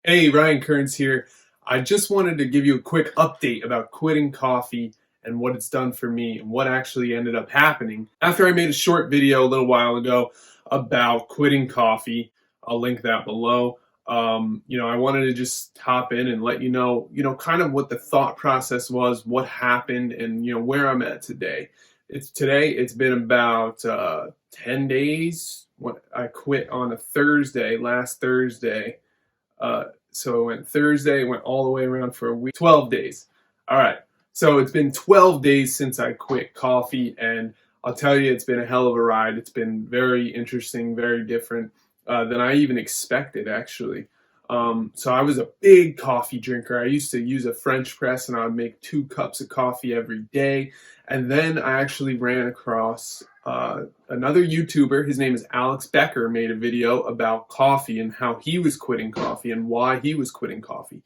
Hey, Ryan Kearns here. I just wanted to give you a quick update about quitting coffee and what it's done for me and what actually ended up happening. After I made a short video a little while ago about quitting coffee, I'll link that below. I wanted to just hop in and let kind of what the thought process was, what happened, and where I'm at today. It's been about 10 days. I quit on a Thursday, last Thursday. So it went Thursday, went all the way around for a week, 12 days. All right. So it's been 12 days since I quit coffee, and I'll tell you, it's been a hell of a ride. It's been very interesting, very different than I even expected, actually. So I was a big coffee drinker. I used to use a French press, and I would make 2 cups of coffee every day. And then I actually ran across another YouTuber. His name is Alex Becker. Made a video about coffee and how he was quitting coffee and why he was quitting coffee.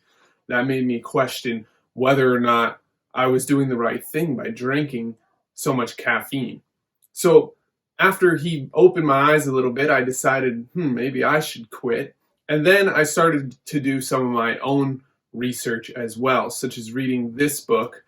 That made me question whether or not I was doing the right thing by drinking so much caffeine. So after he opened my eyes a little bit, I decided, maybe I should quit. And then I started to do some of my own research as well, such as reading this book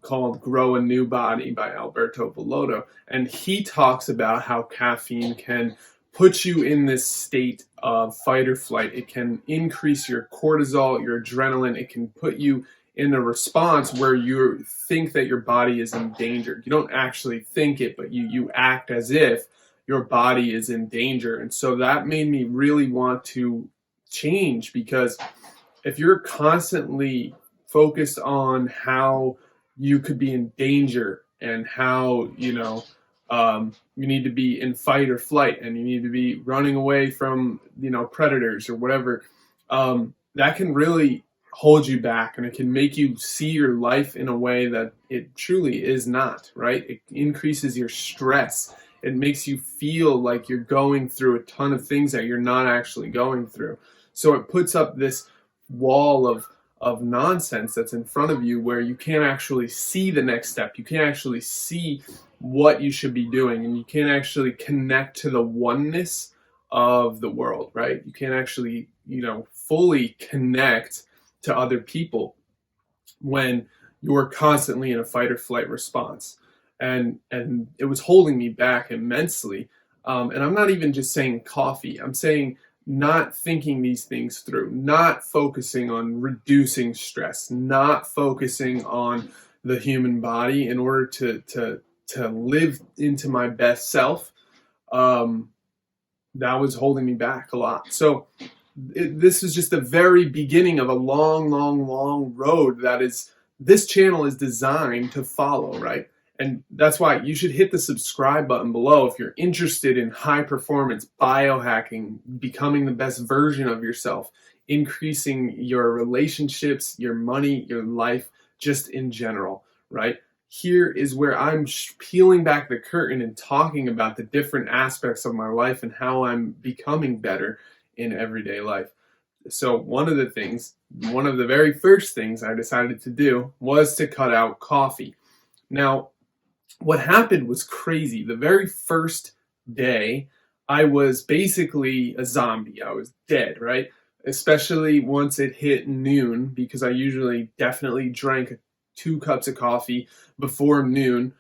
called Grow a New Body by Alberto Villoldo. And he talks about how caffeine can put you in this state of fight or flight. It can increase your cortisol, your adrenaline. It can put you in a response where you think that your body is endangered. You don't actually think it, but you act as if your body is in danger. And so that made me really want to change, because if you're constantly focused on how you could be in danger and how you need to be in fight or flight and you need to be running away from predators or whatever, that can really hold you back, and it can make you see your life in a way that it truly is not, right? It increases your stress. It makes you feel like you're going through a ton of things that you're not actually going through. So it puts up this wall of nonsense that's in front of you where you can't actually see the next step. You can't actually see what you should be doing, and you can't actually connect to the oneness of the world, right? You can't actually, fully connect to other people when you're constantly in a fight or flight response. And it was holding me back immensely. And I'm not even just saying coffee. I'm saying not thinking these things through, not focusing on reducing stress, not focusing on the human body in order to live into my best self. That was holding me back a lot. So this is just the very beginning of a long, long, long road that this channel is designed to follow, right? And that's why you should hit the subscribe button below if you're interested in high performance, biohacking, becoming the best version of yourself, increasing your relationships, your money, your life, just in general, right? Here is where I'm peeling back the curtain and talking about the different aspects of my life and how I'm becoming better in everyday life. So one of the very first things I decided to do was to cut out coffee. Now, what happened was crazy. The very first day, I was basically a zombie. I was dead, right? Especially once it hit noon, because I usually definitely drank 2 cups of coffee before noon.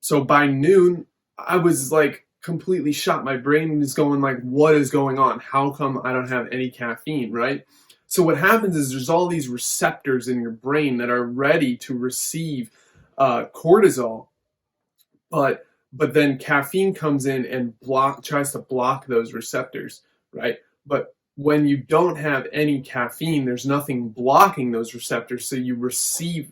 So by noon, I was like completely shot. My brain is going like, what is going on? How come I don't have any caffeine, right? So what happens is there's all these receptors in your brain that are ready to receive cortisol, but then caffeine comes in and tries to block those receptors, right? But when you don't have any caffeine, there's nothing blocking those receptors, so you receive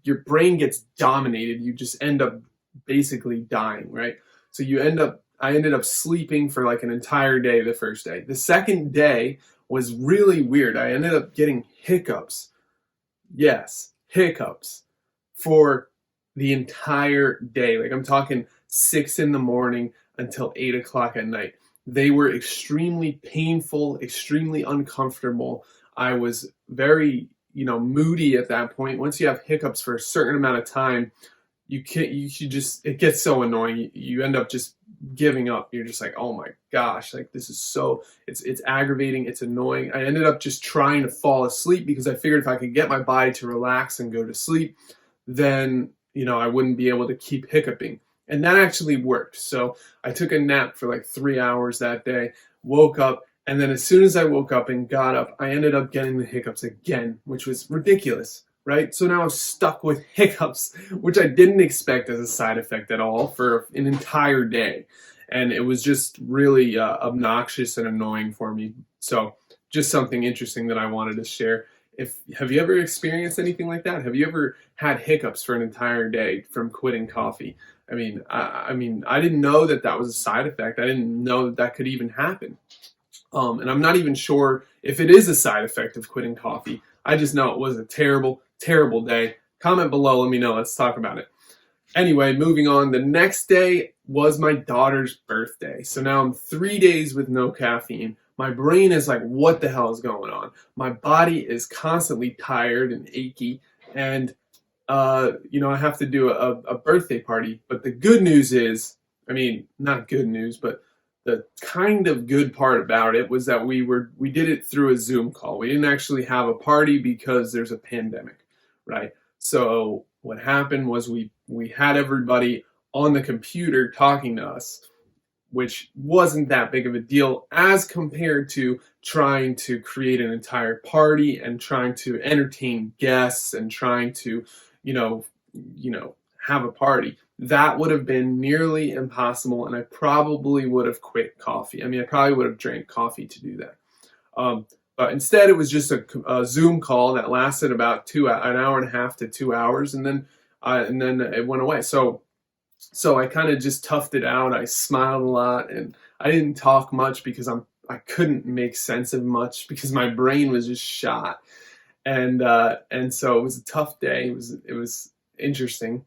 your brain gets dominated. You just end up basically dying, right? So I ended up sleeping for like an entire day the first day. The second day was really weird. I ended up getting hiccups. Yes, hiccups for the entire day. Like, I'm talking 6 a.m. until 8 o'clock at night. They were extremely painful, extremely uncomfortable. I was very, moody at that point. Once you have hiccups for a certain amount of time, it gets so annoying. You end up just giving up. You're just like, oh my gosh, like this is so, it's aggravating, it's annoying. I ended up just trying to fall asleep because I figured if I could get my body to relax and go to sleep, then, you know, I wouldn't be able to keep hiccuping. And that actually worked. So I took a nap for like 3 hours that day, woke up, and then as soon as I woke up and got up, I ended up getting the hiccups again, which was ridiculous, right? So now I'm stuck with hiccups, which I didn't expect as a side effect at all for an entire day. And it was just really obnoxious and annoying for me. So just something interesting that I wanted to share. Have you ever experienced anything like that? Have you ever had hiccups for an entire day from quitting coffee? I mean, I didn't know that that was a side effect. I didn't know that that could even happen. And I'm not even sure if it is a side effect of quitting coffee. I just know it was a terrible, terrible day. Comment below, let me know. Let's talk about it. Anyway, moving on. The next day was my daughter's birthday. So now I'm 3 days with no caffeine. My brain is like, what the hell is going on? My body is constantly tired and achy. And, you know, I have to do a birthday party. But the good news is, I mean, not good news, but the kind of good part about it was that we did it through a Zoom call. We didn't actually have a party because there's a pandemic, right? So what happened was we had everybody on the computer talking to us, which wasn't that big of a deal as compared to trying to create an entire party and trying to entertain guests and trying to, you know, have a party. That would have been nearly impossible, and I probably would have quit coffee. I mean, I probably would have drank coffee to do that. But instead, it was just a Zoom call that lasted about an hour and a half to 2 hours, and then it went away. So I kind of just toughed it out. I smiled a lot, and I didn't talk much because I couldn't make sense of much because my brain was just shot, and so it was a tough day. It was interesting,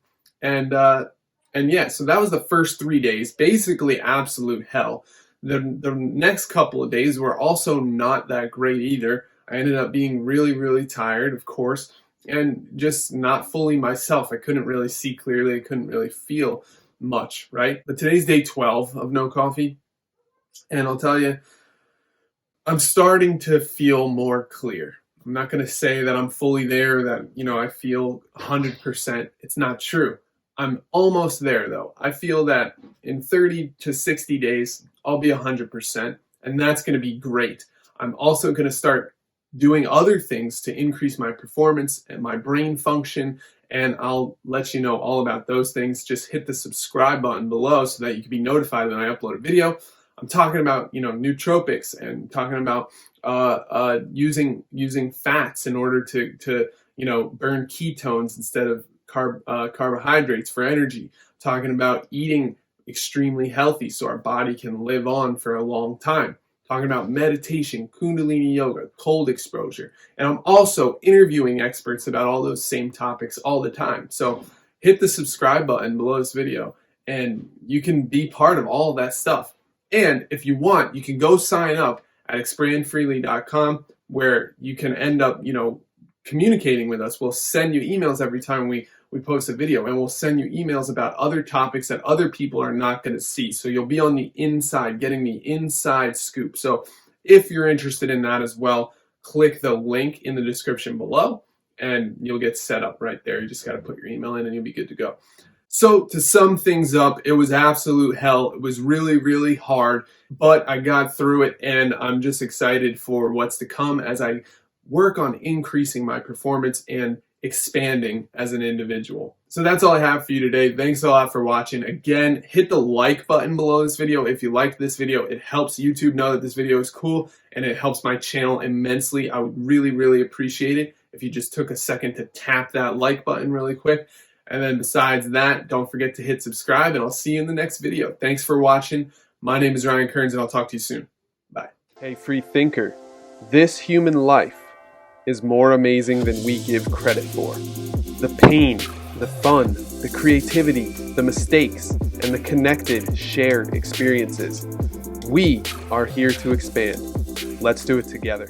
and yeah, so that was the first 3 days, basically absolute hell. The next couple of days were also not that great either. I ended up being really, really tired, of course, and just not fully myself. I couldn't really see clearly. I couldn't really feel much, right? But today's day 12 of no coffee, and I'll tell you, I'm starting to feel more clear. I'm not going to say that I'm fully there, that, you know, I feel 100%. It's not true. I'm almost there, though. I feel that in 30 to 60 days, I'll be 100%, and that's going to be great. I'm also going to start doing other things to increase my performance and my brain function, and I'll let you know all about those things. Just hit the subscribe button below so that you can be notified when I upload a video. I'm talking about, you know, nootropics and talking about using fats in order to you know, burn ketones instead of carbohydrates for energy. Talking about eating extremely healthy so our body can live on for a long time. Talking about meditation, kundalini yoga, cold exposure. And I'm also interviewing experts about all those same topics all the time. So hit the subscribe button below this video and you can be part of all of that stuff. And if you want, you can go sign up at expandfreely.com, where you can end up, you know, communicating with us. We'll send you emails every time we post a video, and we'll send you emails about other topics that other people are not going to see. So you'll be on the inside, getting the inside scoop. So if you're interested in that as well, click the link in the description below and you'll get set up right there. You just got to put your email in and you'll be good to go. So to sum things up, it was absolute hell. It was really, really hard, but I got through it, and I'm just excited for what's to come as I work on increasing my performance and expanding as an individual. So that's all I have for you today. Thanks a lot for watching. Again, hit the like button below this video if you liked this video. It helps YouTube know that this video is cool, and it helps my channel immensely. I would really, really appreciate it if you just took a second to tap that like button really quick. And then besides that, don't forget to hit subscribe, and I'll see you in the next video. Thanks for watching. My name is Ryan Kearns, and I'll talk to you soon. Bye. Hey, free thinker. This human life is more amazing than we give credit for. The pain, the fun, the creativity, the mistakes, and the connected, shared experiences. We are here to expand. Let's do it together.